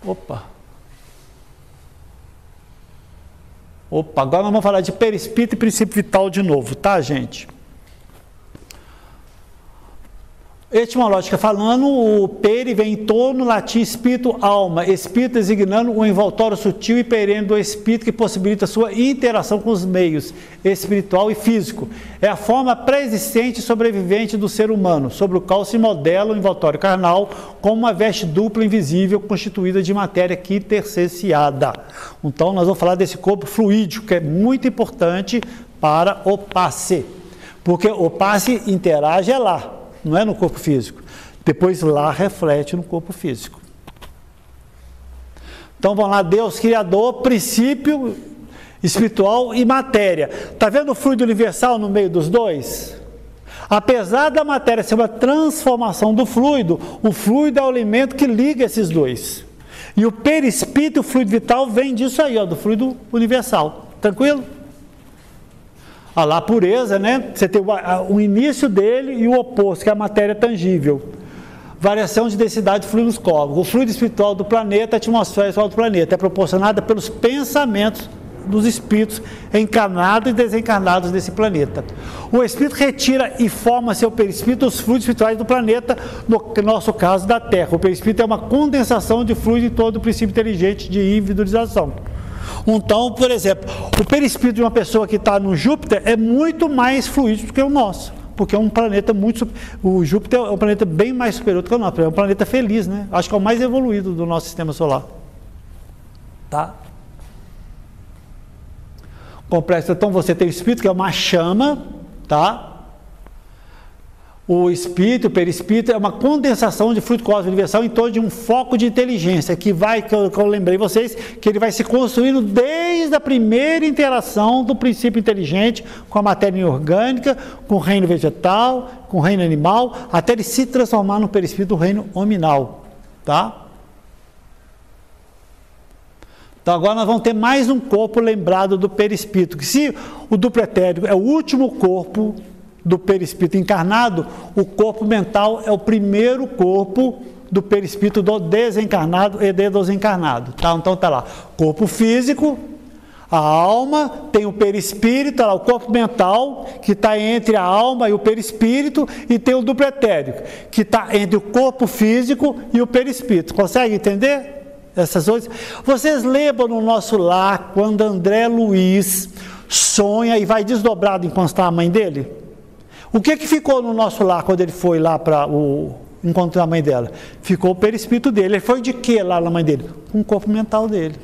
Opa, agora nós vamos falar de perispírito e princípio vital de novo, tá, gente? Etimológica falando, o peri vem em torno, latim espírito, alma, espírito designando o envoltório sutil e perene do espírito que possibilita sua interação com os meios espiritual e físico. É a forma pré-existente e sobrevivente do ser humano, sobre o qual se modela o envoltório carnal como uma veste dupla invisível constituída de matéria quintercenciada. Então nós vamos falar desse corpo fluídico, que é muito importante para o passe, porque o passe interage lá. Não é no corpo físico. Depois lá reflete no corpo físico. Então vamos lá, Deus Criador, princípio espiritual e matéria. Está vendo o fluido universal no meio dos dois? Apesar da matéria ser uma transformação do fluido, o fluido é o elemento que liga esses dois. E o perispírito, o fluido vital, vem disso aí, ó, do fluido universal. Tranquilo? Olha lá, a pureza, né? Você tem o início dele e o oposto, que é a matéria tangível. Variação de densidade de fluidos cósmicos. O fluido espiritual do planeta, a atmosfera espiritual do planeta, é proporcionada pelos pensamentos dos espíritos encarnados e desencarnados desse planeta. O espírito retira e forma seu perispírito dos fluidos espirituais do planeta, no nosso caso da Terra. O perispírito é uma condensação de fluido em todo o princípio inteligente de individualização. Então, por exemplo, o perispírito de uma pessoa que está no Júpiter é muito mais fluido do que o nosso, porque é um planeta muito... O Júpiter é um planeta bem mais superior do que o nosso, é um planeta feliz, né? Acho que é o mais evoluído do nosso sistema solar. Tá? Complexo. Então, você tem o espírito, que é uma chama, tá? O espírito, o perispírito, é uma condensação de fluido cósmico universal em torno de um foco de inteligência, que eu lembrei vocês, que ele vai se construindo desde a primeira interação do princípio inteligente com a matéria inorgânica, com o reino vegetal, com o reino animal, até ele se transformar no perispírito do reino hominal, tá? Então agora nós vamos ter mais um corpo lembrado do perispírito, que se o duplo etérico é o último corpo do perispírito encarnado, o corpo mental é o primeiro corpo do perispírito do desencarnado e do desencarnado. Tá? Então está lá, corpo físico, a alma, tem o perispírito, tá lá, o corpo mental, que está entre a alma e o perispírito, e tem o duplo etérico, que está entre o corpo físico e o perispírito. Consegue entender essas coisas? Vocês lembram no nosso lar, quando André Luiz sonha e vai desdobrado enquanto está a mãe dele? O que ficou no nosso lar quando ele foi lá para encontrar a mãe dela? Ficou o perispírito dele. Ele foi de que lá na mãe dele? Com o corpo mental dele.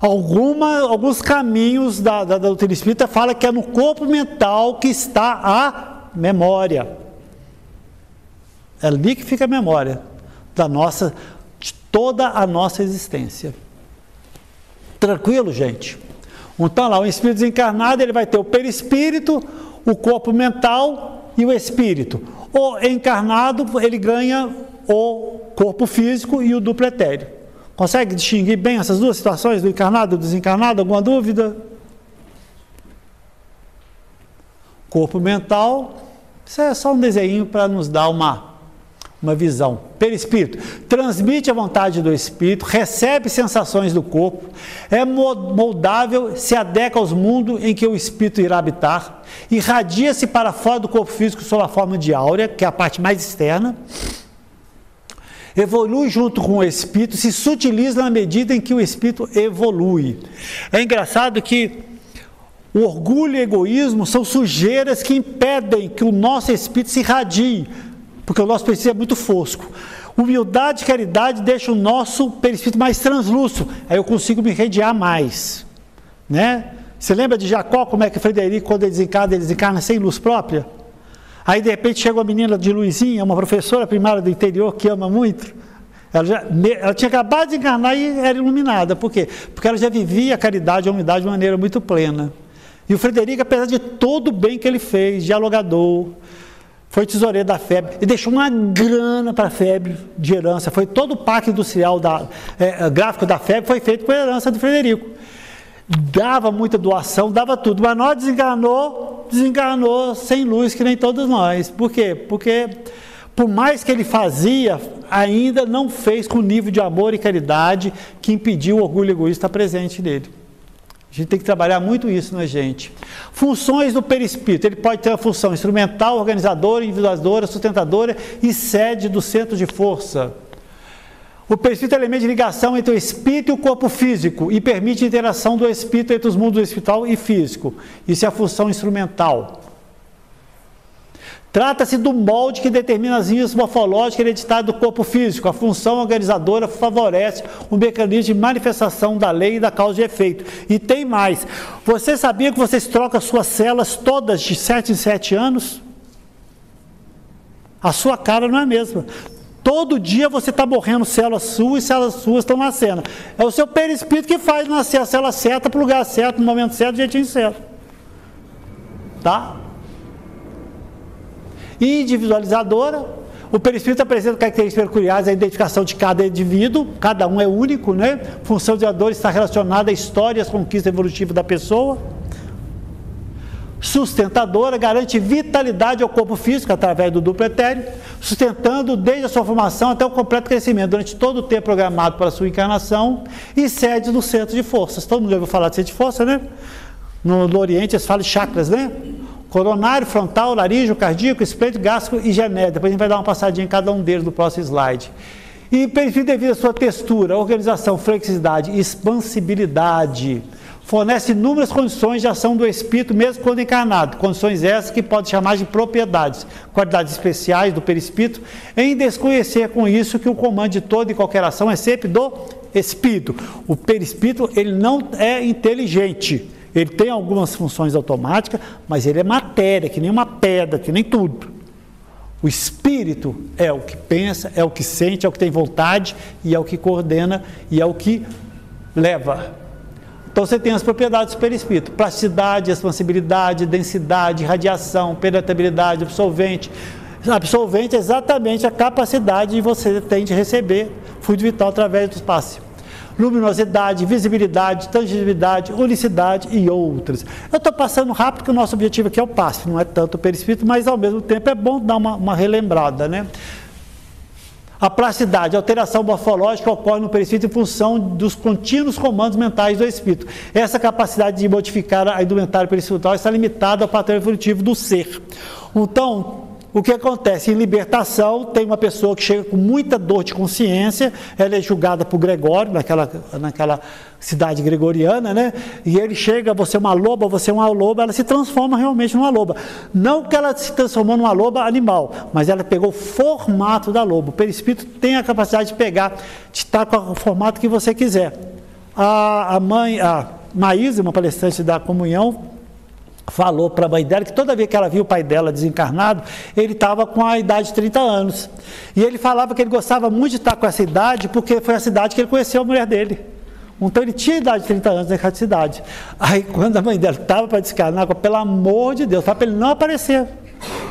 Alguns caminhos da doutrina espírita falam que é no corpo mental que está a memória. É ali que fica a memória de toda a nossa existência. Tranquilo, gente? Então lá, o espírito desencarnado, ele vai ter o perispírito, o corpo mental e o espírito. O encarnado, ele ganha o corpo físico e o duplo etéreo. Consegue distinguir bem essas duas situações, do encarnado e do desencarnado? Alguma dúvida? Corpo mental, isso é só um desenho para nos dar uma visão. Perispírito, transmite a vontade do espírito, recebe sensações do corpo, é moldável, se adequa aos mundos em que o espírito irá habitar, irradia-se para fora do corpo físico sob a forma de áurea, que é a parte mais externa, evolui junto com o espírito, se sutiliza na medida em que o espírito evolui. É engraçado que o orgulho e o egoísmo são sujeiras que impedem que o nosso espírito se irradie, porque o nosso perispírito é muito fosco. Humildade e caridade deixam o nosso perispírito mais translúcido, aí eu consigo me irradiar mais, né? Você lembra de Jacó, como é que Frederico, quando ele desencarna sem luz própria? Aí de repente chega uma menina de Luizinha, uma professora primária do interior que ama muito, ela tinha acabado de encarnar e era iluminada. Por quê? Porque ela já vivia a caridade e a humildade de maneira muito plena. E o Frederico, apesar de todo o bem que ele fez, dialogador, foi tesoureiro da FEB, e deixou uma grana para a FEB de herança. Foi todo o parque industrial gráfico da FEB foi feito por herança do Frederico. Dava muita doação, dava tudo, mas nós desencarnou sem luz, que nem todos nós. Por quê? Porque por mais que ele fazia, ainda não fez com o nível de amor e caridade que impediu o orgulho egoísta estar presente nele. A gente tem que trabalhar muito isso na gente. Funções do perispírito. Ele pode ter a função instrumental, organizadora, individualizadora, sustentadora e sede do centro de força. O perispírito é o elemento de ligação entre o espírito e o corpo físico e permite a interação do espírito entre os mundos espiritual e físico. Isso é a função instrumental. Trata-se do molde que determina as linhas morfológicas hereditárias do corpo físico. A função organizadora favorece o mecanismo de manifestação da lei e da causa e efeito. E tem mais. Você sabia que vocês trocam suas células todas de 7 em 7 anos? A sua cara não é a mesma. Todo dia você está morrendo células suas e células suas estão nascendo. É o seu perispírito que faz nascer a célula certa para o lugar certo, no momento certo, do jeitinho certo. Tá? Individualizadora. O perispírito apresenta características peculiares à identificação de cada indivíduo, cada um é único, né? Função individualizadora está relacionada à história e às conquistas evolutivas da pessoa. Sustentadora, garante vitalidade ao corpo físico através do duplo etéreo, sustentando desde a sua formação até o completo crescimento, durante todo o tempo programado para a sua encarnação, e sede do centro de forças. Todo mundo já ouviu falar de centro de força, né? No Oriente eles falam de chakras, né? Coronário, frontal, laríngeo, cardíaco, esplênico, gástrico e genético. Depois a gente vai dar uma passadinha em cada um deles no próximo slide. E perispírito devido à sua textura, organização, flexibilidade e expansibilidade, fornece inúmeras condições de ação do espírito, mesmo quando encarnado. Condições essas que pode chamar de propriedades, qualidades especiais do perispírito, em desconhecer com isso que o comando de toda e qualquer ação é sempre do espírito. O perispírito, ele não é inteligente. Ele tem algumas funções automáticas, mas ele é matéria, que nem uma pedra, que nem tudo. O espírito é o que pensa, é o que sente, é o que tem vontade, e é o que coordena, e é o que leva. Então você tem as propriedades do perispírito: plasticidade, expansibilidade, densidade, radiação, penetrabilidade, absorvente. Absorvente é exatamente a capacidade que você tem de receber fluido vital através do espaço. Luminosidade, visibilidade, tangibilidade, unicidade e outras. Eu estou passando rápido porque o nosso objetivo aqui é o passe, não é tanto o perispírito, mas ao mesmo tempo é bom dar uma relembrada, né? A plasticidade, a alteração morfológica ocorre no perispírito em função dos contínuos comandos mentais do espírito. Essa capacidade de modificar a indumentária perispiritual está limitada ao padrão evolutivo do ser. Então, o que acontece? Em libertação, tem uma pessoa que chega com muita dor de consciência, ela é julgada por Gregório, naquela cidade gregoriana, né? E ele chega, você é uma loba, ela se transforma realmente numa loba. Não que ela se transformou numa loba animal, mas ela pegou o formato da loba. O perispírito tem a capacidade de pegar, de estar com o formato que você quiser. A Maísa, uma palestrante da comunhão, falou para a mãe dela que toda vez que ela viu o pai dela desencarnado, ele estava com a idade de 30 anos. E ele falava que ele gostava muito de estar com essa idade, porque foi essa idade que ele conheceu a mulher dele. Então ele tinha a idade de 30 anos naquela cidade. Aí quando a mãe dela estava para desencarnar, pelo amor de Deus, para ele não aparecer,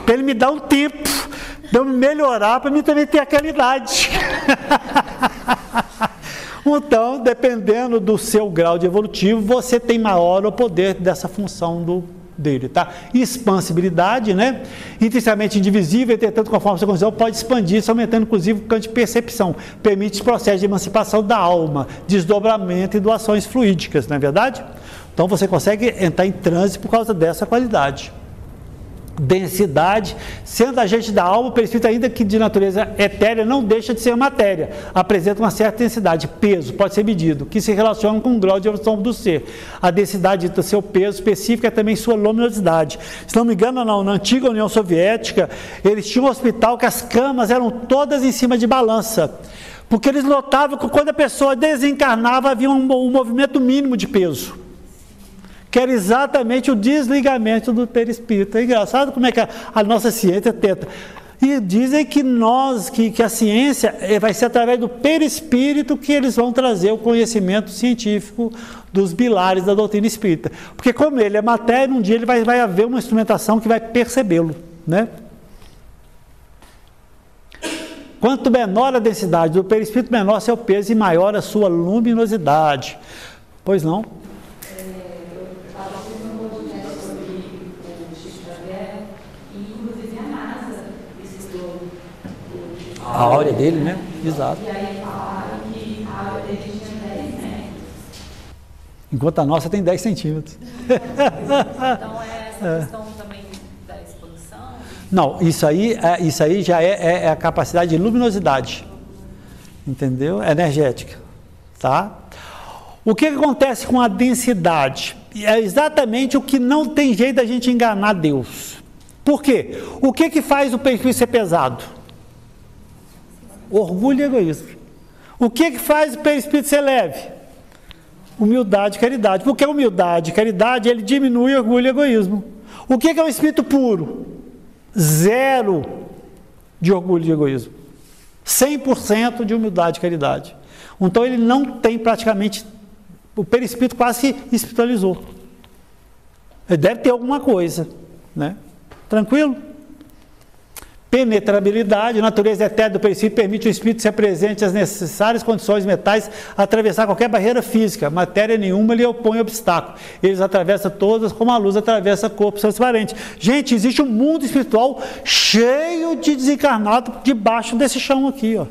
para ele me dar um tempo, para eu me melhorar, para mim também ter aquela idade. Então, dependendo do seu grau de evolutivo, você tem maior o poder dessa função dele, tá? Expansibilidade, né? Intrinsecamente indivisível, entretanto, conforme a sua condição, pode expandir-se, aumentando, inclusive, o campo de percepção. Permite o processo de emancipação da alma, desdobramento e doações fluídicas, não é verdade? Então, você consegue entrar em transe por causa dessa qualidade. Densidade, sendo agente da alma, o perispírito, ainda que de natureza etérea, não deixa de ser matéria, apresenta uma certa densidade, peso, pode ser medido, que se relaciona com o grau de evolução do ser. A densidade do seu peso específico é também sua luminosidade. Se não me engano, na antiga União Soviética, eles tinham um hospital que as camas eram todas em cima de balança, porque eles notavam que quando a pessoa desencarnava, havia um movimento mínimo de peso, que era exatamente o desligamento do perispírito. É engraçado como é que a nossa ciência tenta. E dizem que que a ciência vai ser através do perispírito que eles vão trazer o conhecimento científico dos pilares da doutrina espírita. Porque como ele é matéria, um dia ele vai haver uma instrumentação que vai percebê-lo, né? Quanto menor a densidade do perispírito, menor seu peso e maior a sua luminosidade. Pois não? A áurea dele, né? Exato. E aí falaram que a áurea dele tinha 10 metros. Enquanto a nossa tem 10 centímetros. Então essa questão também da exposição? Não, isso aí já é a capacidade de luminosidade. Entendeu? Energética. Tá? O que acontece com a densidade? É exatamente o que não tem jeito da gente enganar Deus. Por quê? O que faz o perfil ser pesado? Orgulho e egoísmo. O que faz o perispírito ser leve? Humildade e caridade. Porque a humildade e caridade, ele diminui orgulho e egoísmo. O que é um espírito puro? Zero de orgulho e egoísmo. 100% de humildade e caridade. Então ele não tem praticamente, o perispírito quase que espiritualizou. Ele deve ter alguma coisa, né? Tranquilo? Penetrabilidade, a natureza etérea do perispírito permite o espírito ser presente às necessárias condições metais, atravessar qualquer barreira física, matéria nenhuma lhe opõe obstáculo. Eles atravessam todas como a luz atravessa corpos transparentes. Gente, existe um mundo espiritual cheio de desencarnado debaixo desse chão aqui, ó,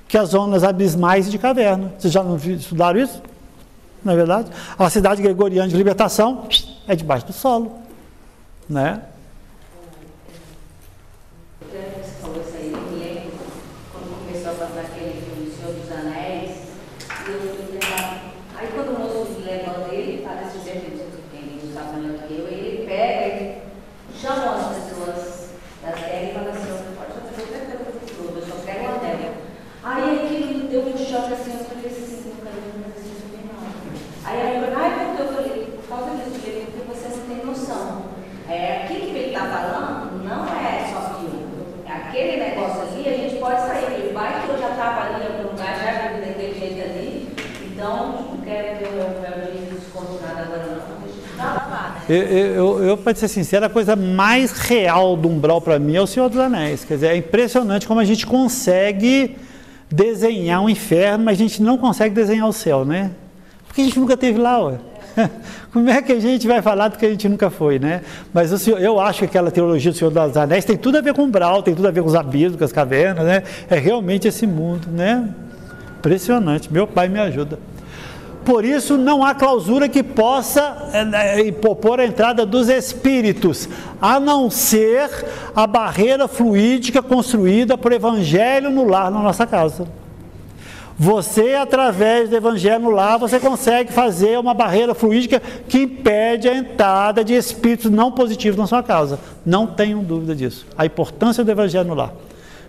que é as zonas abismais de caverna. Vocês já não estudaram isso? Não é verdade? A cidade gregoriana de libertação é debaixo do solo, né? Você falou isso aí, eu me lembro quando começou a passar aquele filme O Senhor dos Anéis, e eu fui levar. Aí quando o moço levanta ele, parece ser gente que tem o tamanho que eu, ele pega e chama as pessoas da terra e fala assim: eu pode fazer qualquer coisa do globo, eu só quero uma terra. Aí aquilo me deu um choque assim, eu falei assim: não quero fazer isso não. Aí ela falou: ai, porque eu falei, por causa disso, porque você não tem noção. Aquilo que ele está falando não é só filme. Aquele negócio ali, a gente pode sair. Ele vai que eu já estava ali em algum lugar, já vi daquele jeito ali. Então, não quero ter o meu de descontrolado agora não. Deixa eu falar lá, né? Eu, para ser sincero, a coisa mais real do umbral para mim é o Senhor dos Anéis. Quer dizer, é impressionante como a gente consegue desenhar um inferno, mas a gente não consegue desenhar o céu, né? Porque a gente nunca esteve lá, ué. Como é que a gente vai falar do que a gente nunca foi, né? Mas o senhor, eu acho que aquela teologia do Senhor dos Anéis tem tudo a ver com o umbral, tem tudo a ver com os abismos, com as cavernas, né? É realmente esse mundo, né? Impressionante. Meu pai me ajuda. Por isso, não há clausura que possa propor a entrada dos espíritos, a não ser a barreira fluídica construída por evangelho no lar, na nossa casa. Você, através do evangelho no lar, você consegue fazer uma barreira fluídica que impede a entrada de espíritos não positivos na sua casa. Não tenham dúvida disso. A importância do evangelho no lar.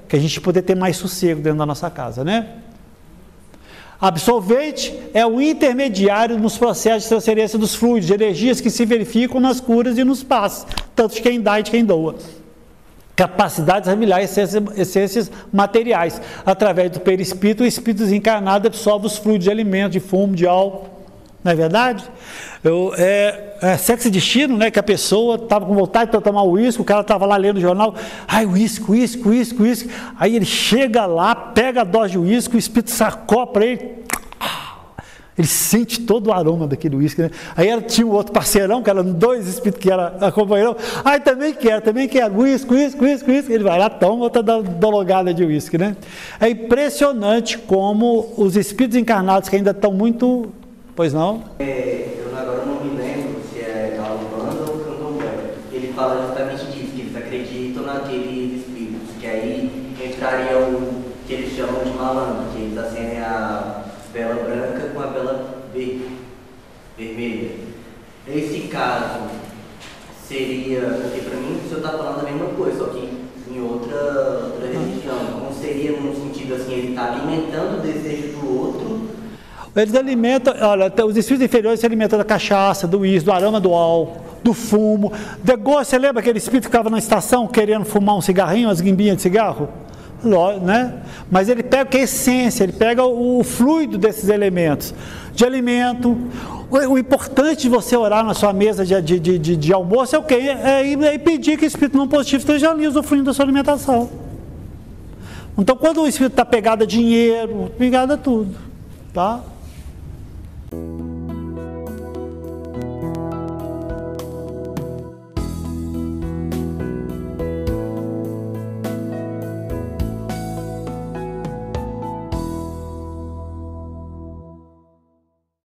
Que a gente poder ter mais sossego dentro da nossa casa, né? Absolvente é o intermediário nos processos de transferência dos fluidos, de energias que se verificam nas curas e nos passos, tanto de quem dá e de quem doa. Capacidades familiar e essências materiais. Através do perispírito, o espírito desencarnado absorve os fluidos de alimento, de fumo, de álcool. Não é verdade? Sexo e destino, né? Que a pessoa estava com vontade de tomar uísque, o cara estava lá lendo o jornal, ai, uísque. Aí ele chega lá, pega a dose de uísque, o espírito sacou para ele. Ele sente todo o aroma daquele uísque, né? Aí tinha um outro parceirão, que eram 2 espíritos que eram acompanhando. Ai, também quero, uísque. Ele vai lá, toma outra dologada de uísque, né? É impressionante como os espíritos encarnados que ainda estão muito... Pois não? Eu agora não me lembro se é a Umbanda ou o Candomblé. Ele fala justamente disso, que eles acreditam naqueles espíritos, que aí entraria o que eles chamam de malandro, que eles acendem a vela branca com a vela vermelha. Nesse caso, seria, porque para mim o senhor está falando a mesma coisa, só que em outra religião. Não seria no sentido assim, ele está alimentando o desejo do outro. Eles alimentam, olha, os espíritos inferiores se alimentam da cachaça, do uísque, do aroma do álcool, do fumo. Você lembra aquele espírito que ficava na estação querendo fumar um cigarrinho, umas guimbinhas de cigarro? Né? Mas ele pega a essência, ele pega o fluido desses elementos de alimento. O importante de você orar na sua mesa de almoço é o quê? É pedir que o espírito não positivo esteja ali usufruindo da sua alimentação. Então, quando o espírito está pegado a dinheiro, pegado a tudo, tá?